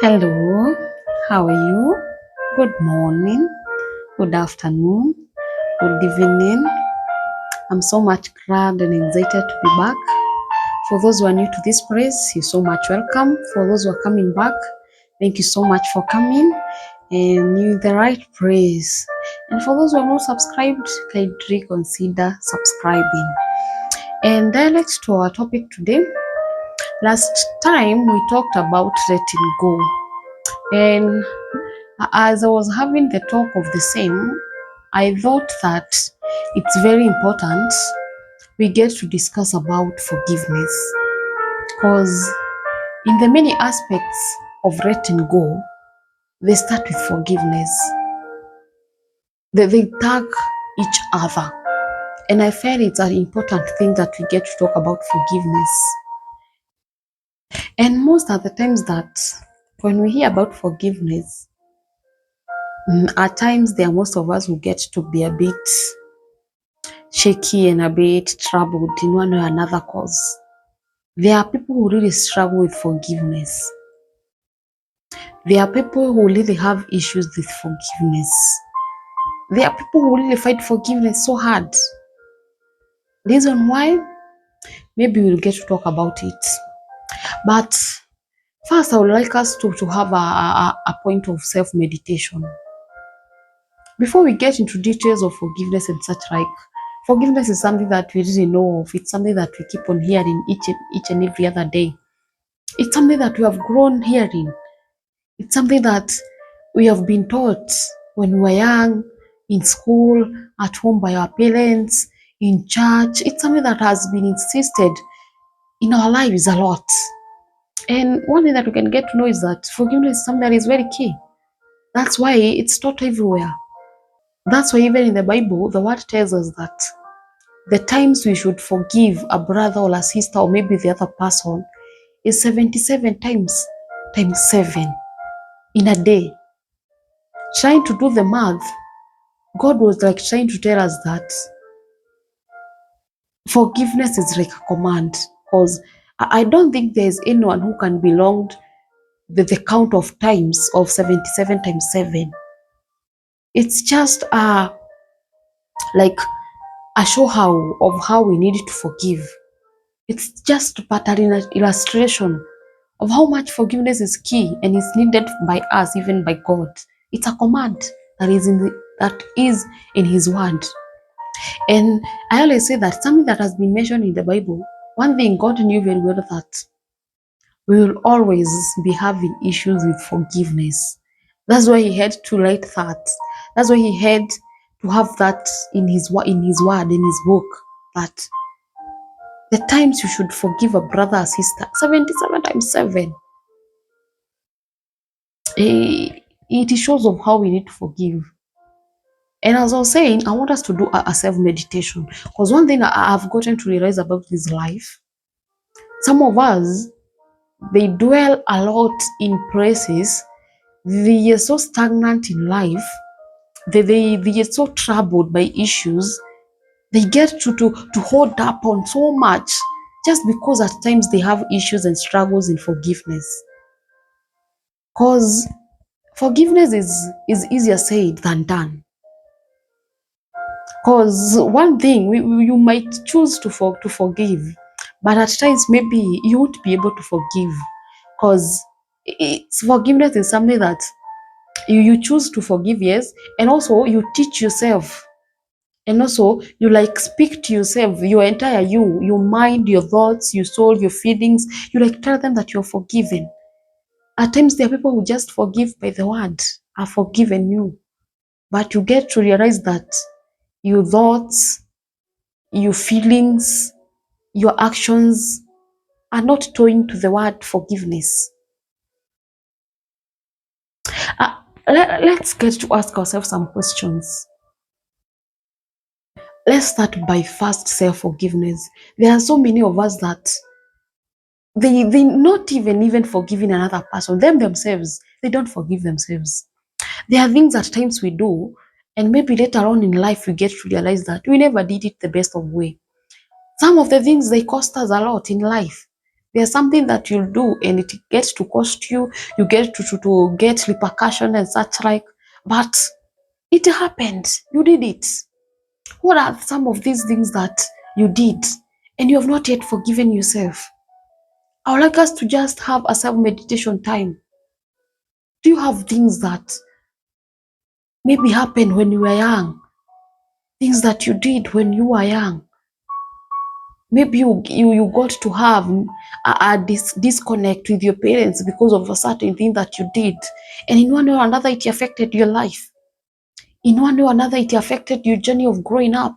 Hello, how are you? Good morning, good afternoon, good evening. I'm so much glad and excited to be back. For those who are new to this place, you're so much welcome. For those who are coming back, thank you so much for coming and you're in the right place. And for those who are not subscribed, kindly consider subscribing. And direct to our topic today. Last time we talked about letting go. And as I was having the talk of the same, I thought that it's very important we get to discuss about forgiveness, because in the many aspects of letting go, they start with forgiveness. They tag each other. And I felt it's an important thing that we get to talk about forgiveness. And most of the times that when we hear about forgiveness, at times there are most of us who get to be a bit shaky and a bit troubled in one or another cause. There are people who really struggle with forgiveness. There are people who really have issues with forgiveness. There are people who really fight forgiveness so hard. Reason why? Maybe we'll get to talk about it. But first, I would like us to have a point of self-meditation. Before we get into details of forgiveness and such like, forgiveness is something that we really know of. It's something that we keep on hearing each and every other day. It's something that we have grown hearing. It's something that we have been taught when we were young, in school, at home by our parents, in church. It's something that has been insisted in our lives a lot. And one thing that we can get to know is that forgiveness is something that is very key. That's why it's taught everywhere. That's why even in the Bible, the word tells us that the times we should forgive a brother or a sister or maybe the other person is 77 times 7 in a day. Trying to do the math, God was like trying to tell us that forgiveness is like a command, because I don't think there's anyone who can belong the count of times of 77 times 7. It's just like a show how of how we need to forgive. It's just but an illustration of how much forgiveness is key and is needed by us, even by God. It's a command that is in His word. And I always say that something that has been mentioned in the Bible, one thing God knew very well that we will always be having issues with forgiveness. That's why He had to write that. That's why He had to have that in His word, in His book, that the times you should forgive a brother or sister, 77 times 7. It shows of how we need to forgive. And as I was saying, I want us to do a self-meditation, because one thing I've gotten to realize about this life, some of us, they dwell a lot in places, they are so stagnant in life, they are so troubled by issues, they get to hold up on so much just because at times they have issues and struggles in forgiveness. Because forgiveness is easier said than done. Because one thing, you might choose to forgive, but at times maybe you won't be able to forgive, because forgiveness is something that you choose to forgive, yes, and also you teach yourself, and also you like speak to yourself, your entire your mind, your thoughts, your soul, your feelings, you like tell them that you're forgiven. At times there are people who just forgive by the word, I've forgiven you, but you get to realize that your thoughts, your feelings, your actions are not toeing to the word forgiveness. Let's get to ask ourselves some questions. Let's start by first self-forgiveness. There are so many of us that they not even forgiving another person, themselves, they don't forgive themselves. There are things at times we do, and maybe later on in life we get to realize that we never did it the best of way. Some of the things, they cost us a lot in life. There's something that you'll do and it gets to cost you, you get to get repercussion and such like, but it happened. You did it. What are some of these things that you did and you have not yet forgiven yourself? I would like us to just have a self-meditation time. Do you have things that maybe happened when you were young? Things that you did when you were young? Maybe you got to have a disconnect with your parents because of a certain thing that you did. And in one way or another, it affected your life. In one way or another, it affected your journey of growing up.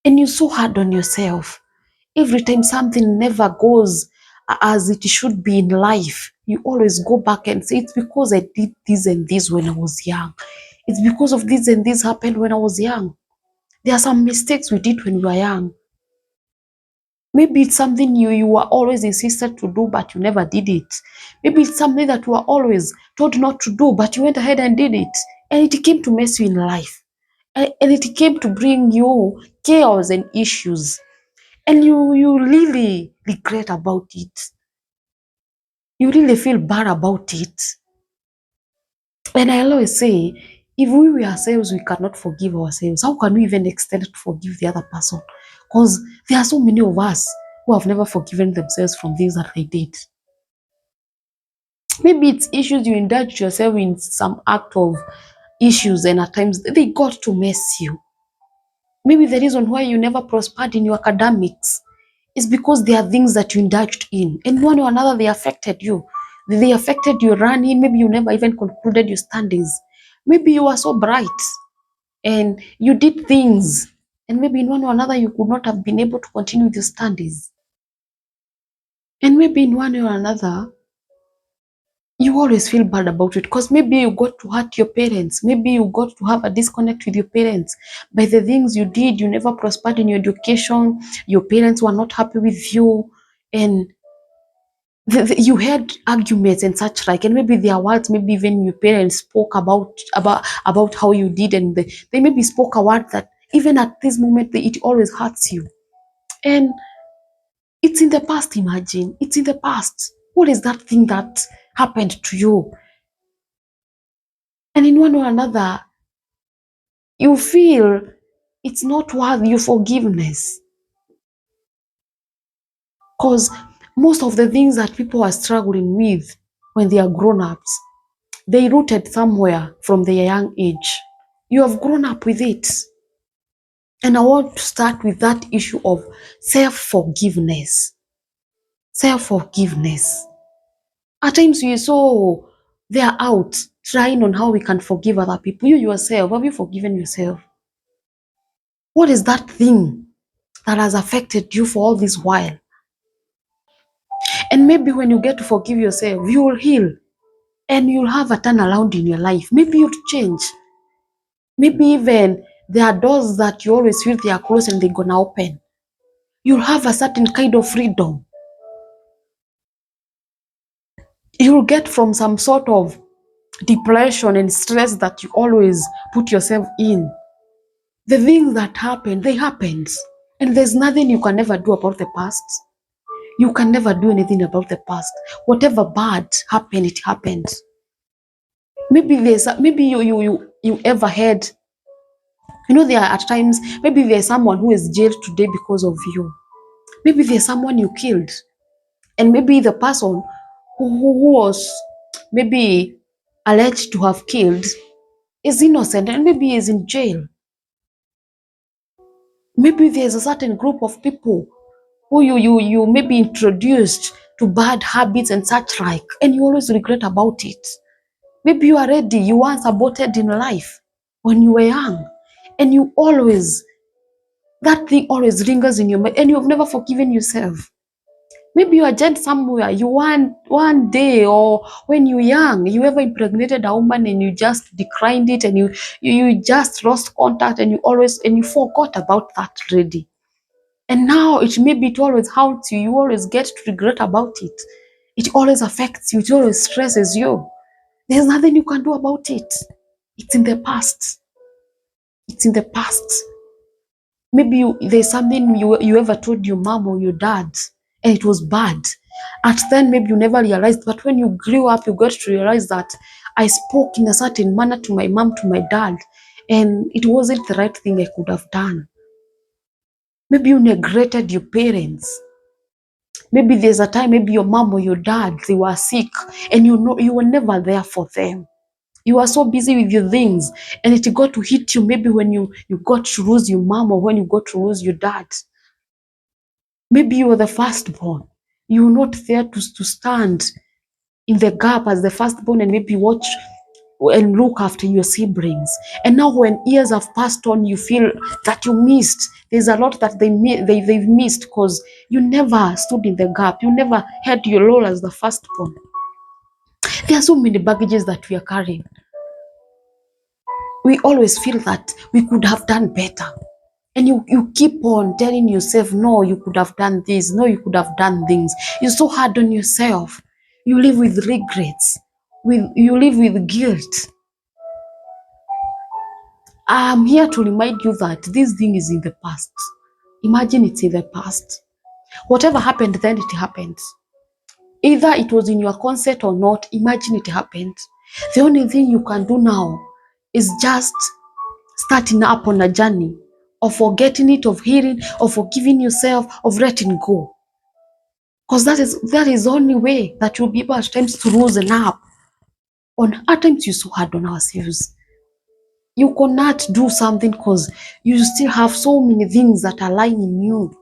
And you're so hard on yourself. Every time something never goes as it should be in life, you always go back and say, it's because I did this and this when I was young. It's because of this and this happened when I was young. There are some mistakes we did when we were young. Maybe it's something you were always insisted to do, but you never did it. Maybe it's something that you were always told not to do, but you went ahead and did it. And it came to mess you in life. And it came to bring you chaos and issues. And you really regret about it. You really feel bad about it. And I always say, if we ourselves, we cannot forgive ourselves, how can we even extend to forgive the other person? Because there are so many of us who have never forgiven themselves from things that they did. Maybe it's issues you indulge yourself in some act of issues, and at times they got to mess you. Maybe the reason why you never prospered in your academics is because there are things that you indulged in, and one or another they affected you. They affected your running. Maybe you never even concluded your studies. Maybe you were so bright and you did things, and maybe in one or another you could not have been able to continue with your studies. And maybe in one or another you always feel bad about it because maybe you got to hurt your parents. Maybe you got to have a disconnect with your parents by the things you did. You never prospered in your education. Your parents were not happy with you, and you had arguments and such like. And maybe there are words. Maybe even your parents spoke about how you did, and they maybe spoke a word that even at this moment it always hurts you. And it's in the past. Imagine it's in the past. What is that thing that happened to you? And in one or another, you feel it's not worth your forgiveness. Because most of the things that people are struggling with when they are grown ups, they rooted somewhere from their young age. You have grown up with it. And I want to start with that issue of self-forgiveness. Self-forgiveness. At times we so they are out trying on how we can forgive other people. You yourself, have you forgiven yourself? What is that thing that has affected you for all this while? And maybe when you get to forgive yourself, you will heal and you'll have a turnaround in your life. Maybe you'll change. Maybe even there are doors that you always feel they are closed and they're gonna open. You'll have a certain kind of freedom. You'll get from some sort of depression and stress that you always put yourself in. The things that happen, they happened. And there's nothing you can ever do about the past. You can never do anything about the past. Whatever bad happened, it happened. Maybe you ever had, there are at times maybe there's someone who is jailed today because of you. Maybe there's someone you killed, and maybe the person who was maybe alleged to have killed is innocent and maybe is in jail. Maybe there's a certain group of people who you maybe introduced to bad habits and such like, and you always regret about it. Maybe you are ready, you once aborted in life when you were young, and that thing always lingers in your mind, and you have never forgiven yourself. Maybe you are just somewhere, you want one day, or when you're young, you ever impregnated a woman and you just declined it, and you just lost contact, and you forgot about that lady. And now it always haunts you. You always get to regret about it. It always affects you. It always stresses you. There's nothing you can do about it. It's in the past. It's in the past. Maybe there's something you ever told your mom or your dad, and it was bad. At then, maybe you never realized, but when you grew up, you got to realize that I spoke in a certain manner to my mom, to my dad, and it wasn't the right thing I could have done. Maybe you neglected your parents. Maybe there's a time, maybe your mom or your dad, they were sick, and you were never there for them. You are so busy with your things, and it got to hit you maybe when you got to lose your mom or when you got to lose your dad. Maybe you were the firstborn. You were not there to stand in the gap as the firstborn and maybe watch and look after your siblings. And now when years have passed on, you feel that you missed. There's a lot that they've missed because you never stood in the gap. You never had your role as the firstborn. There are so many baggages that we are carrying. We always feel that we could have done better. And you keep on telling yourself, no, you could have done this. No, you could have done things. You're so hard on yourself. You live with regrets. You live with guilt. I'm here to remind you that this thing is in the past. Imagine it's in the past. Whatever happened then, it happened. Either it was in your consent or not, imagine it happened. The only thing you can do now is just starting up on a journey of forgetting it, of healing, of forgiving yourself, of letting go. Because that is the only way that you'll be able at times to loosen up. At times you're so hard on ourselves. You cannot do something because you still have so many things that are lying in you.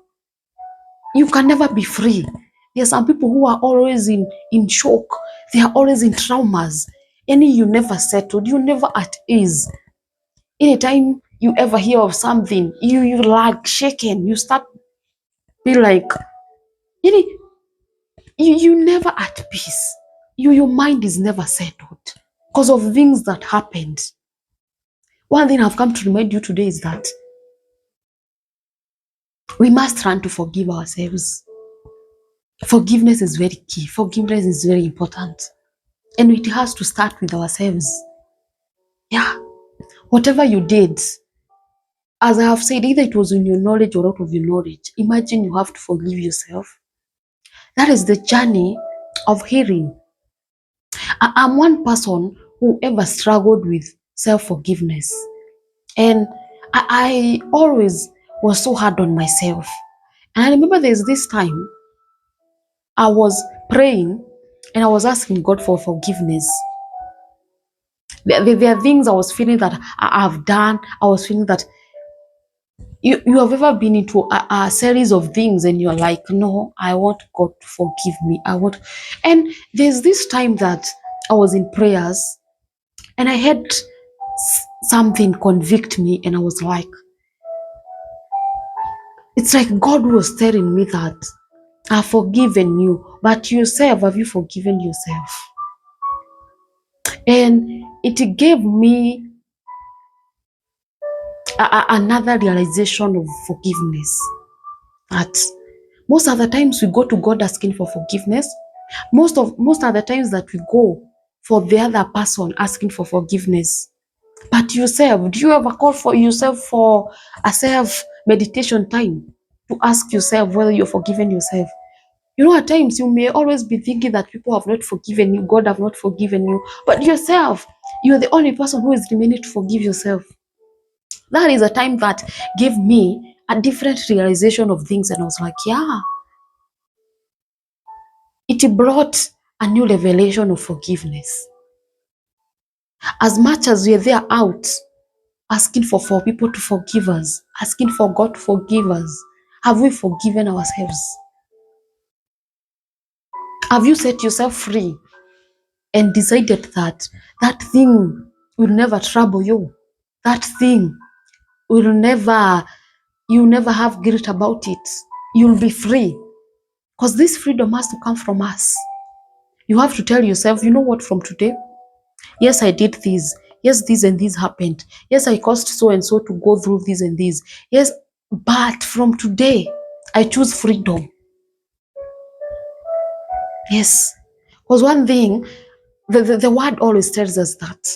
You can never be free. There are some people who are always in shock. They are always in traumas. You never settled. You never at ease. Anytime you ever hear of something, you like shaken. You start be like, you never at peace. Your mind is never settled because of things that happened. One thing I've come to remind you today is that we must learn to forgive ourselves. Forgiveness is very key. Forgiveness is very important. And it has to start with ourselves. Yeah. Whatever you did, as I have said, either it was in your knowledge or out of your knowledge, imagine you have to forgive yourself. That is the journey of healing. I'm one person who ever struggled with self-forgiveness. And I always was so hard on myself. And I remember there's this time I was praying and I was asking God for forgiveness. There are things I was feeling that I've done. I was feeling that you have ever been into a series of things and you're like, no, I want God to forgive me. And there's this time that I was in prayers and I had something convict me and I was like, it's like God was telling me that I've forgiven you, but yourself, have you forgiven yourself? And it gave me another realization of forgiveness. That most of the times we go to God asking for forgiveness. Most of the times that we go for the other person asking for forgiveness. But yourself, do you ever call for yourself for a self meditation time to ask yourself whether you're forgiven yourself? At times you may always be thinking that people have not forgiven you, God have not forgiven you, but yourself, you're the only person who is remaining to forgive yourself. That is a time that gave me a different realization of things, and I was like, yeah, it brought a new revelation of forgiveness. As much as we're there out asking for people to forgive us, asking for God to forgive us, have we forgiven ourselves? Have you set yourself free and decided that that thing will never trouble you? That thing will never, you'll never have guilt about it. You'll be free. Because this freedom has to come from us. You have to tell yourself, you know what, from today, yes, I did this. Yes, this and this happened. Yes, I caused so and so to go through this and this. Yes, but from today, I choose freedom. Yes. Because one thing, the word always tells us that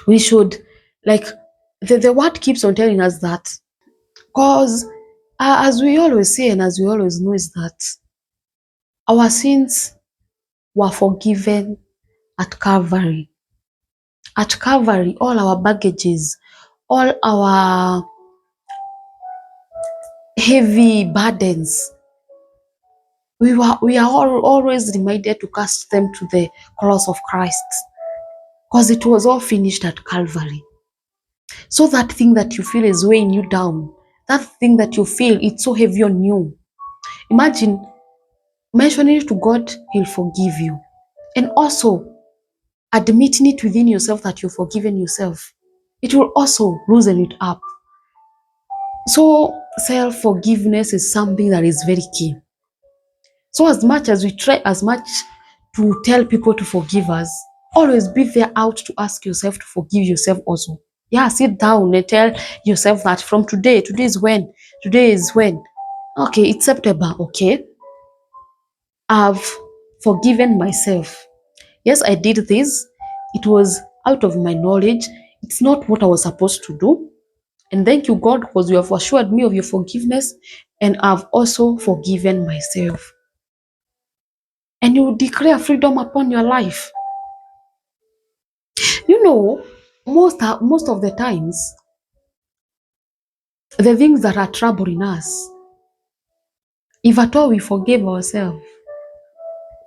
we should, like, the word keeps on telling us that, because As we always say and as we always know, is that our sins were forgiven at Calvary. At Calvary, all our baggages, all our heavy burdens, we are always reminded to cast them to the cross of Christ, because it was all finished at Calvary. So that thing that you feel is weighing you down, that thing that you feel it's so heavy on you, imagine mentioning it to God, He'll forgive you. And also admitting it within yourself that you've forgiven yourself, it will also loosen it up. So self-forgiveness is something that is very key. So as much as we try as much to tell people to forgive us, always be there out to ask yourself to forgive yourself also. Yeah, sit down and tell yourself that from today is when, today is when. Okay, it's September, okay. I've forgiven myself. Yes, I did this. It was out of my knowledge. It's not what I was supposed to do. And thank you, God, because you have assured me of your forgiveness, and I've also forgiven myself. And you declare freedom upon your life. You know, most of the times, the things that are troubling us, if at all we forgave ourselves,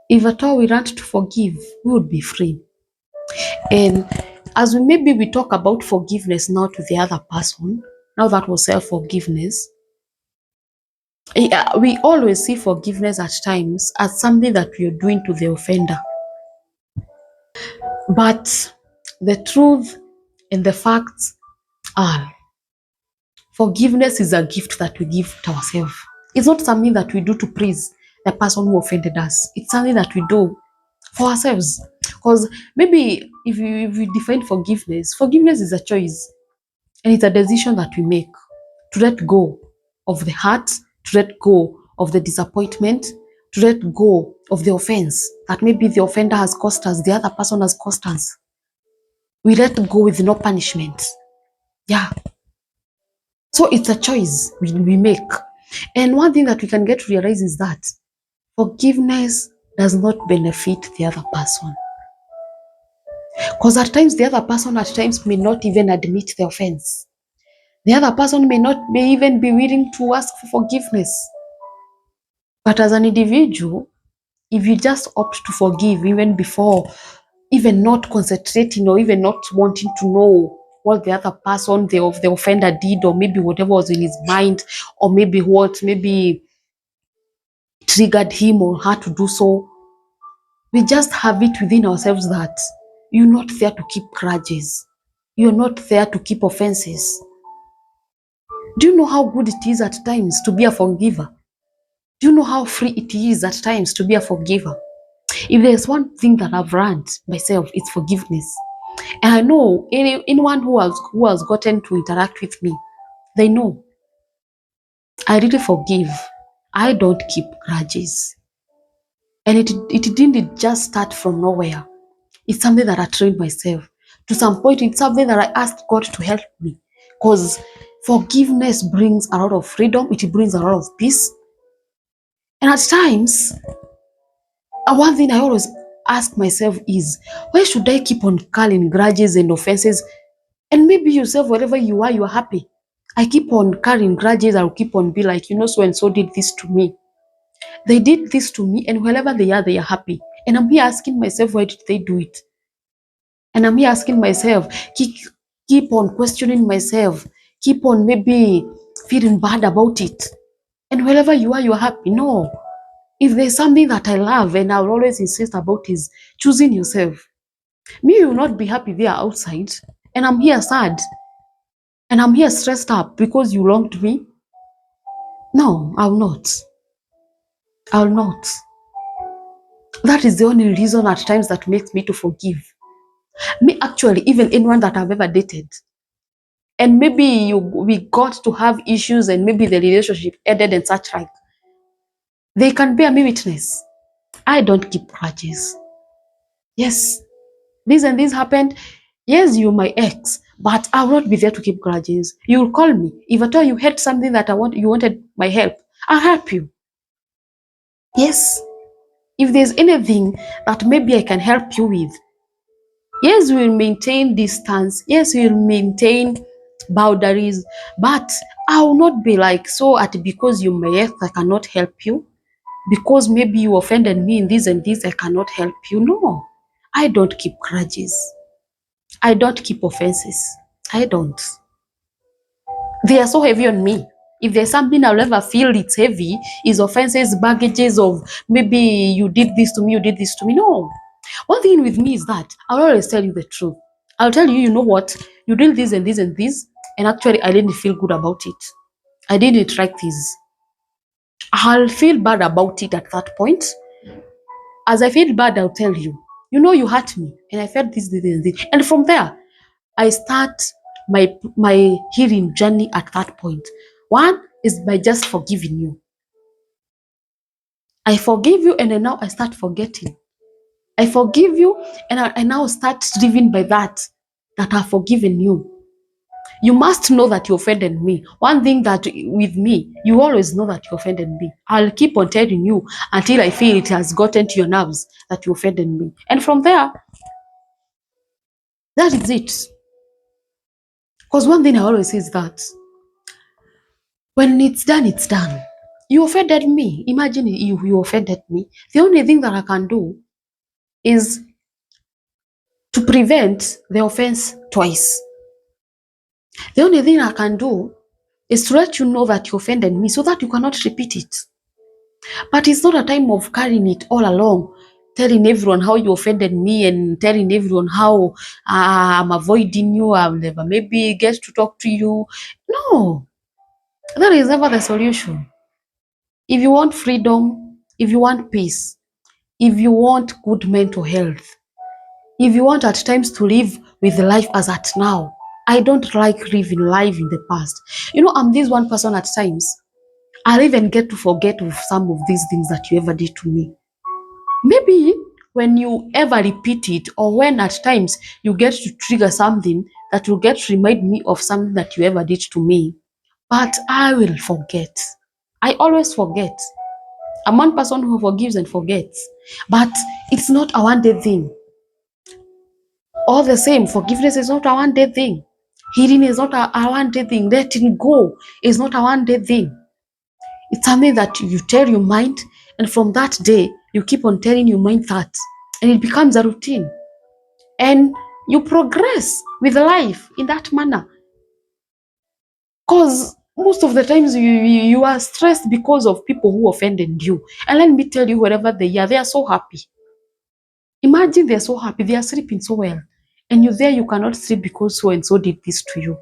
if at all we learned to forgive, we would be free. And as we talk about forgiveness now to the other person, now that was self-forgiveness, we always see forgiveness at times as something that we are doing to the offender. But the truth and the facts are forgiveness is a gift that we give to ourselves. It's not something that we do to please the person who offended us. It's something that we do for ourselves. Because maybe if we define forgiveness, forgiveness is a choice and it's a decision that we make to let go of the hurt, to let go of the disappointment, to let go of the offense that maybe the offender has caused us, the other person has caused us. We let go with no punishment. Yeah. So it's a choice we make. And one thing that we can get to realize is that forgiveness does not benefit the other person. Because at times the other person may not even admit the offense. The other person may even be willing to ask for forgiveness. But as an individual, if you just opt to forgive even before, even not concentrating or even not wanting to know what the other person, the offender did, or maybe whatever was in his mind, or maybe what maybe triggered him or her to do so, we just have it within ourselves that you're not there to keep grudges. You're not there to keep offenses. Do you know how good it is at times to be a forgiver? Do you know how free it is at times to be a forgiver? If there's one thing that I've learned myself, it's forgiveness. And I know anyone who has gotten to interact with me, they know I really forgive. I don't keep grudges. And it didn't just start from nowhere. It's something that I trained myself. To some point, it's something that I asked God to help me. Because forgiveness brings a lot of freedom, it brings a lot of peace. And at times, one thing I always ask myself is, why should I keep on carrying grudges and offenses? And maybe yourself, wherever you are happy. I keep on carrying grudges, I'll keep on be like, so and so did this to me. They did this to me, and wherever they are happy. And I'm here asking myself, why did they do it? And I'm here asking myself, keep on questioning myself, keep on maybe feeling bad about it. And wherever you are happy. No. If there's something that I love and I'll always insist about is choosing yourself. Me, you will not be happy there outside. And I'm here sad. And I'm here stressed up because you wronged me. No, I'll not. I'll not. That is the only reason at times that makes me to forgive. Me, actually, even anyone that I've ever dated. And maybe we got to have issues and maybe the relationship ended and such like. They can bear me witness. I don't keep grudges. Yes, this and this happened. Yes, you're my ex, but I will not be there to keep grudges. You will call me. If at all you had something that you wanted my help, I'll help you. Yes. If there's anything that maybe I can help you with, yes, we will maintain distance. Yes, we will maintain boundaries. But I will not be like, so at because you're my ex, I cannot help you. Because maybe you offended me in this and this, I cannot help you. No, I don't keep grudges. I don't keep offenses. I don't. They are so heavy on me. If there's something I'll ever feel it's heavy, is offenses, baggages of maybe you did this to me, you did this to me. No. One thing with me is that I'll always tell you the truth. I'll tell you, you know what, you did this and this and this, and actually I didn't feel good about it. I didn't like this. I'll feel bad about it at that point. As I feel bad, I'll tell you, you know, you hurt me, and I felt this, and this. And from there, I start my healing journey at that point. One is by just forgiving you. I forgive you, and then now I start forgetting. I forgive you, and I now start living by that I've forgiven you. You must know that you offended me. One thing that with me, you always know that you offended me. I'll keep on telling you until I feel it has gotten to your nerves that you offended me. And from there, that is it. Because one thing I always say is that when it's done, it's done. You offended me. Imagine you offended me. The only thing that I can do is to prevent the offense twice. The only thing I can do is to let you know that you offended me so that you cannot repeat it. But it's not a time of carrying it all along, telling everyone how you offended me and telling everyone how I'm avoiding you, I'll never maybe get to talk to you. No, that is never the solution. If you want freedom, if you want peace, if you want good mental health, if you want at times to live with life as at now, I don't like living life in the past. You know, I'm this one person at times. I'll even get to forget of some of these things that you ever did to me. Maybe when you ever repeat it, or when at times you get to trigger something that will get to remind me of something that you ever did to me, but I will forget. I always forget. I'm one person who forgives and forgets, but it's not a one-day thing. All the same, forgiveness is not a one-day thing. Healing is not a one-day thing. Letting go is not a one-day thing. It's something that you tell your mind, and from that day, you keep on telling your mind that, and it becomes a routine. And you progress with life in that manner. Because most of the times you are stressed because of people who offended you. And let me tell you, wherever they are so happy. Imagine they're so happy, they are sleeping so well. And you there, you cannot sleep because so and so did this to you.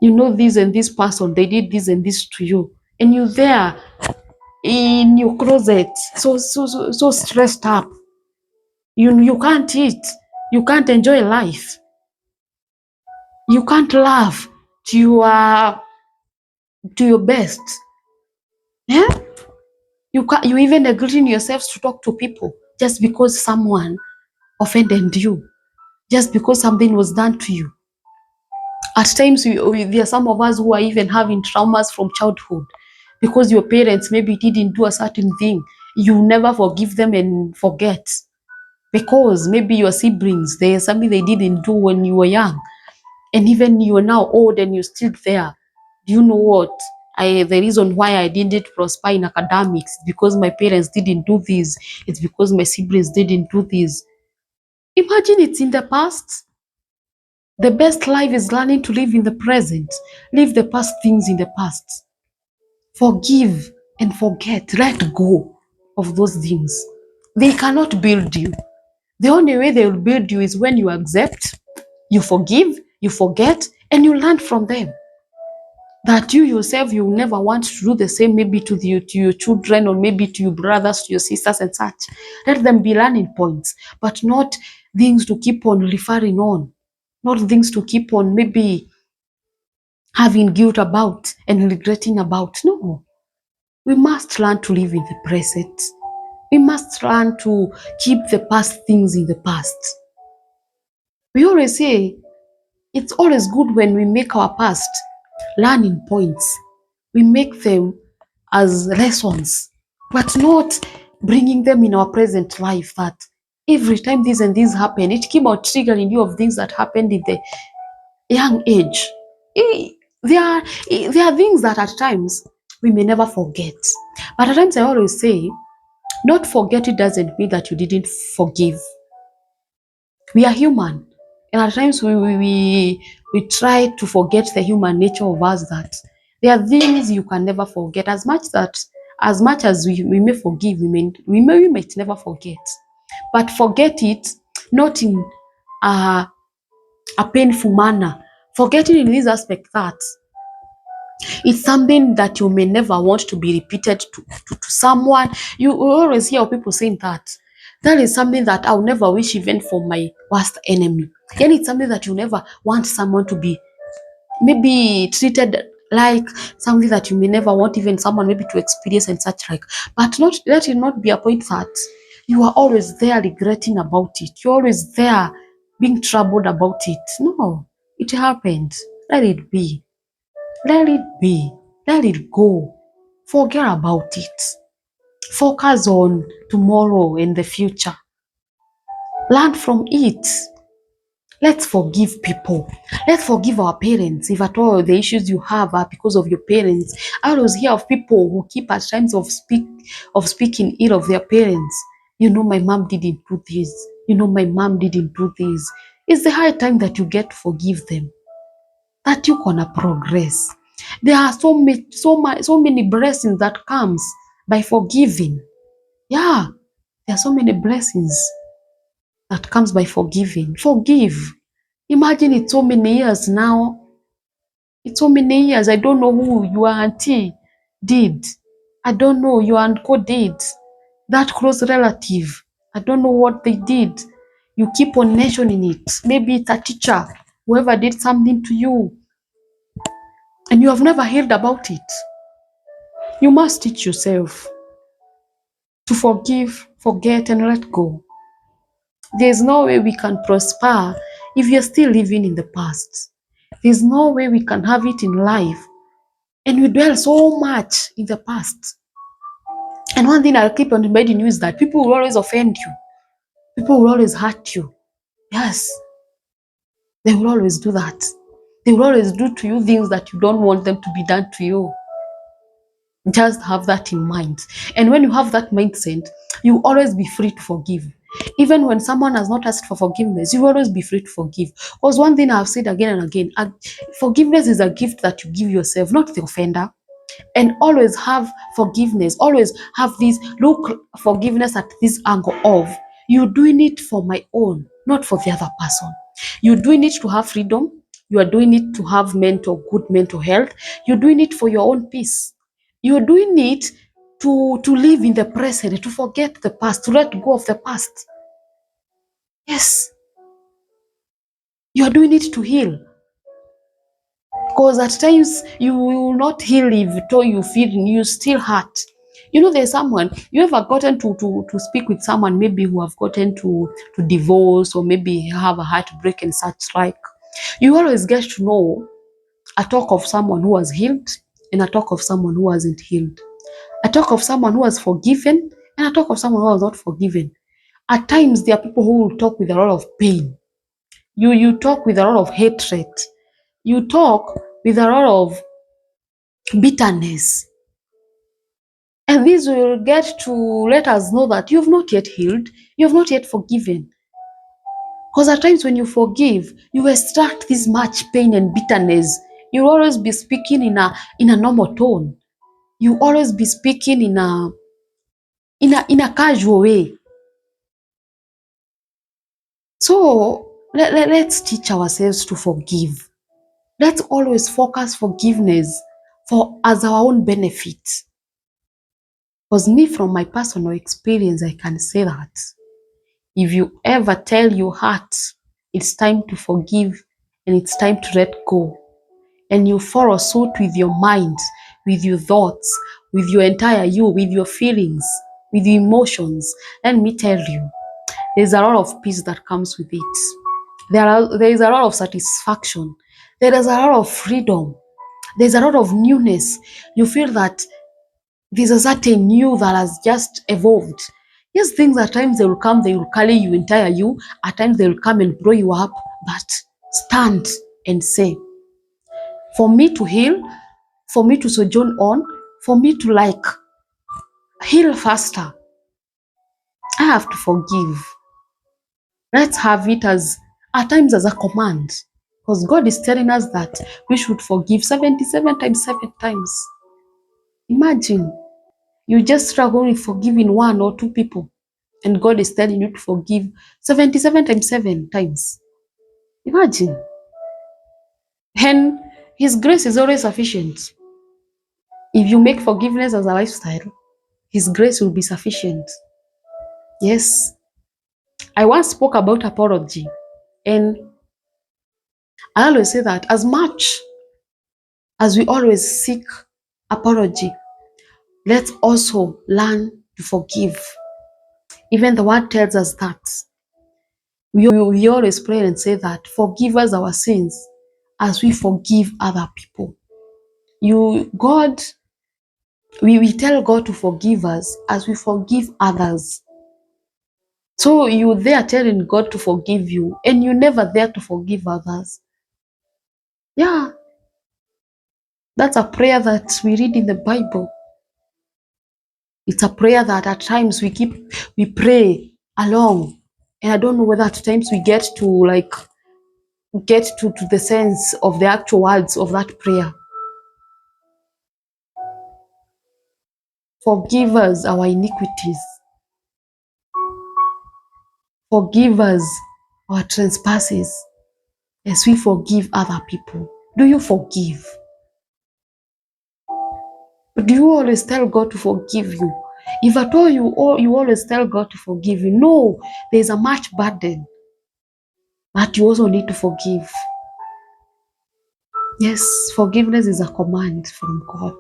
You know this and this person, they did this and this to you. And you there in your closet, so stressed up. You can't eat, you can't enjoy life, you can't laugh to your best. Yeah? You even neglecting yourselves to talk to people just because someone offended you, just because something was done to you. At times, there are some of us who are even having traumas from childhood because your parents maybe didn't do a certain thing. You never forgive them and forget because maybe your siblings, there's something they didn't do when you were young, and even you are now old and you're still there. Do you know what? The reason why I didn't prosper in academics because my parents didn't do this. It's because my siblings didn't do this. Imagine it's in the past. The best life is learning to live in the present. Leave the past things in the past. Forgive and forget. Let go of those things. They cannot build you. The only way they will build you is when you accept, you forgive, you forget, and you learn from them. That you yourself, you will never want to do the same, maybe to your children, or maybe to your brothers, to your sisters and such. Let them be learning points, but not things to keep on referring on, not things to keep on maybe having guilt about and regretting about. No, we must learn to live in the present. We must learn to keep the past things in the past. We always say It's always good when we make our past learning points. We make them as lessons, but not bringing them in our present life that every time this and this happen, it keep on triggering you of things that happened in the young age. There are things that at times we may never forget. But at times I always say, not forget it doesn't mean that you didn't forgive. We are human. And at times we try to forget the human nature of us, that there are things you can never forget. As much as we may forgive, we might never forget. But forget it not in a, a painful manner. Forgetting in this aspect that it's something that you may never want to be repeated to someone. You will always hear people saying that. That is something that I'll never wish even for my worst enemy. And it's something that you never want someone to be maybe treated like, something that you may never want even someone maybe to experience and such like. But not let it not be a point that you are always there regretting about it. You're always there being troubled about it. No, it happened. Let it be. Let it be. Let it go. Forget about it. Focus on tomorrow and the future. Learn from it. Let's forgive people. Let's forgive our parents if at all the issues you have are because of your parents. I always hear of people who keep at times of speaking ill of their parents. You know, my mom didn't do this. You know, my mom didn't do this. It's the high time that you get to forgive them, that you gonna progress. There are so many blessings that comes by forgiving. Yeah, there are so many blessings that comes by forgiving. Forgive. Imagine it's so many years now. It's so many years. I don't know who your auntie did. I don't know your uncle did. That close relative. I don't know what they did. You keep on mentioning it. Maybe it's a teacher, whoever did something to you, and you have never heard about it. You must teach yourself to forgive, forget, and let go. There's no way we can prosper if you're still living in the past. There's no way we can have it in life and we dwell so much in the past. And one thing I'll keep on reminding you is that people will always offend you. People will always hurt you. Yes, they will always do that. They will always do to you things that you don't want them to be done to you. Just have that in mind. And when you have that mindset, you will always be free to forgive. Even when someone has not asked for forgiveness, you will always be free to forgive. Because one thing I've said again and again, forgiveness is a gift that you give yourself, not the offender. And always have forgiveness, always have this look forgiveness at this angle of, you're doing it for my own, not for the other person. You're doing it to have freedom. You are doing it to have good mental health. You're doing it for your own peace. You're doing it to live in the present, to forget the past, to let go of the past. Yes, you are doing it to heal. Because at times you will not heal if you feel you still hurt. You know, there's someone you ever gotten to speak with someone maybe who have gotten to divorce or maybe have a heartbreak and such like. You always get to know a talk of someone who was healed and a talk of someone who wasn't healed. A talk of someone who was forgiven and a talk of someone who was not forgiven. At times there are people who will talk with a lot of pain. You talk with a lot of hatred. You talk with a lot of bitterness. And this will get to let us know that you've not yet healed, you've not yet forgiven. Because at times when you forgive, you extract this much pain and bitterness. You'll always be speaking in a normal tone. You always be speaking in a casual way. So let's teach ourselves to forgive. Let's always focus forgiveness for as our own benefit. Because me, from my personal experience, I can say that if you ever tell your heart it's time to forgive and it's time to let go, and you follow suit with your mind, with your thoughts, with your entire you, with your feelings, with your emotions, let me tell you, there's a lot of peace that comes with it. there is a lot of satisfaction. There is a lot of freedom. There's a lot of newness. You feel that there's a certain you that has just evolved. Yes, things at times they will come, they will carry you, entire you. At times they will come and blow you up, but stand and say, for me to heal, for me to sojourn on, for me to heal faster, I have to forgive. Let's have it as at times as a command. Because God is telling us that we should forgive 77 times, 7 times. Imagine you just struggle with forgiving 1 or 2 people, and God is telling you to forgive 77 times 7 times. Imagine. And His grace is always sufficient. If you make forgiveness as a lifestyle, His grace will be sufficient. Yes. I once spoke about apology, and I always say that as much as we always seek apology, let's also learn to forgive. Even the word tells us that. We always pray and say that, forgive us our sins as we forgive other people. We tell God to forgive us as we forgive others. So you there telling God to forgive you, and you never there to forgive others. Yeah, that's a prayer that we read in the Bible. It's a prayer that at times we pray along. And I don't know whether at times we get to the sense of the actual words of that prayer. Forgive us our iniquities. Forgive us our trespasses as we forgive other people. Do you forgive? Do you always tell God to forgive you? If at all you always tell God to forgive you, no, there's a much burden that you also need to forgive. Yes, forgiveness is a command from God.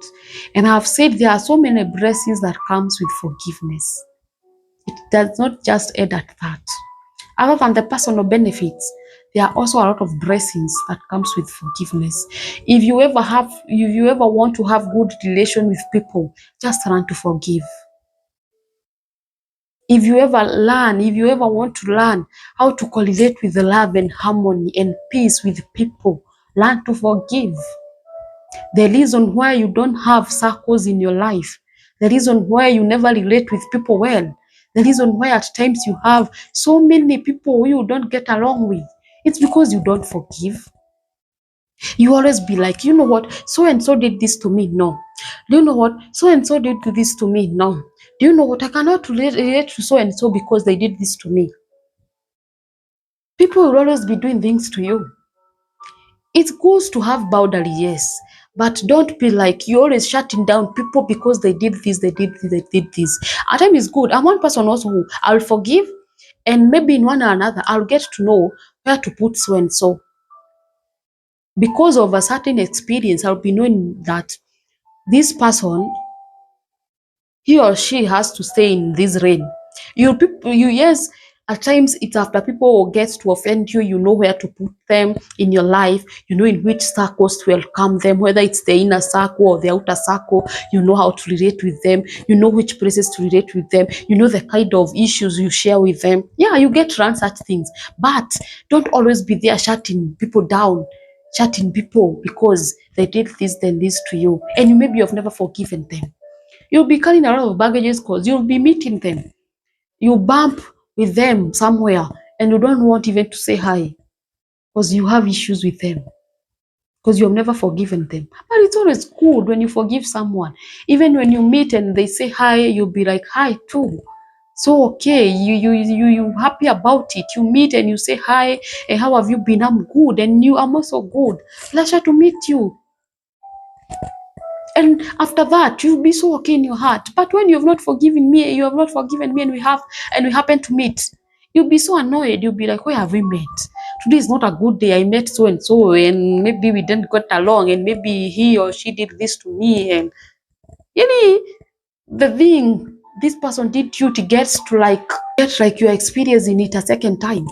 And I've said there are so many blessings that comes with forgiveness. It does not just end at that. Other than the personal benefits, there are also a lot of blessings that comes with forgiveness. If you ever want to have good relation with people, just learn to forgive. If you ever want to learn how to cultivate with love and harmony and peace with people, learn to forgive. The reason why you don't have circles in your life, the reason why you never relate with people well, the reason why at times you have so many people who you don't get along with, it's because you don't forgive. You always be like, you know what, so and so did this to me. No. Do you know what, so and so did this to me. No. Do you know what, I cannot relate to so and so because they did this to me. People will always be doing things to you. It's good to have boundary, yes, but don't be like you're always shutting down people because they did this, they did this, they did this. At times it's good. I'm one person also who I'll forgive, and maybe in one or another I'll get to know where to put so and so. Because of a certain experience, I'll be knowing that this person, he or she has to stay in this reign. Yes, at times it's after people get to offend you, you know where to put them in your life, you know in which circles to welcome them, whether it's the inner circle or the outer circle, you know how to relate with them, you know which places to relate with them, you know the kind of issues you share with them. Yeah, you get to learn such things, but don't always be there shutting people down, shutting people because they did this, then this to you, and you maybe you've never forgiven them. You'll be carrying a lot of baggages because you'll be meeting them. You bump with them somewhere and you don't want even to say hi because you have issues with them because you have never forgiven them. But it's always good when you forgive someone. Even when you meet and they say hi, you'll be like hi too. So okay, you happy about it. You meet and you say hi, and how have you been? I'm good, and I'm also good. Pleasure to meet you. And after that, you'll be so okay in your heart. But when you have not forgiven me, and we happen to meet, you'll be so annoyed. You'll be like, where have we met? Today is not a good day. I met so and so, and maybe we didn't get along, and maybe he or she did this to me, and the thing this person did you to get like you're experiencing it a second time.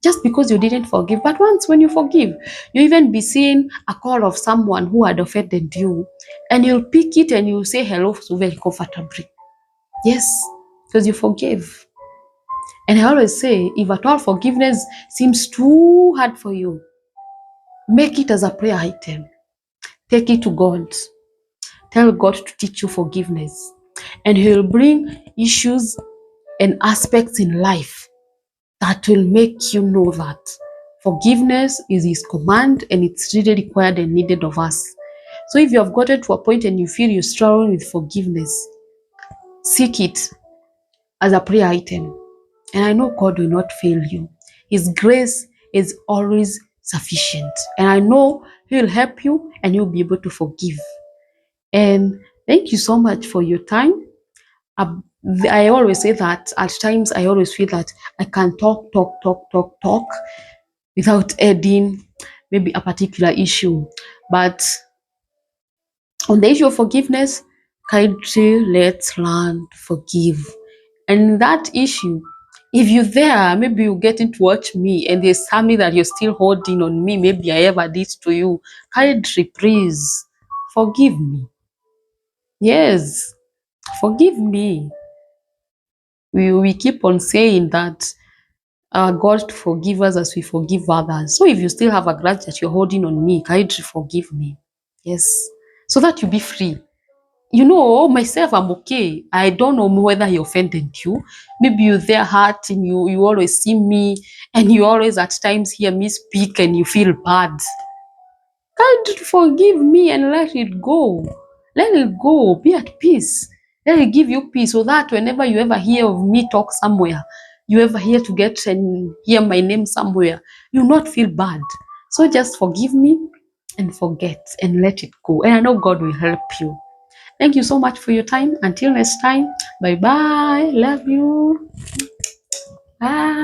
just because you didn't forgive. But once when you forgive, you even be seeing a call of someone who had offended you, and you'll pick it and you'll say hello so very comfortably. Yes, because you forgave. And I always say, if at all forgiveness seems too hard for you, make it as a prayer item. Take it to God. Tell God to teach you forgiveness. And He will bring issues and aspects in life that will make you know that forgiveness is His command and it's really required and needed of us. So if you have gotten to a point and you feel you're struggling with forgiveness, seek it as a prayer item. And I know God will not fail you. His grace is always sufficient. And I know He will help you and you'll be able to forgive. And thank you so much for your time. I always say that at times I always feel that I can talk without adding maybe a particular issue. But on the issue of forgiveness, kindly let's learn to forgive. And that issue, if you're there, maybe you getting to watch me and there's something that you're still holding on me, maybe I ever did to you, kindly please forgive me. Yes, forgive me. We keep on saying that God to forgive us as we forgive others. So if you still have a grudge that you're holding on me, kindly forgive me. Yes. So that you be free. You know, myself, I'm okay. I don't know whether he offended you. Maybe you're there hurt and you always see me and you always at times hear me speak and you feel bad. God forgive me and let it go. Let it go. Be at peace. Let it give you peace so that whenever you ever hear of me talk somewhere, you ever hear to get and hear my name somewhere, you'll not feel bad. So just forgive me and forget and let it go. And I know God will help you. Thank you so much for your time. Until next time, bye bye. Love you. Bye.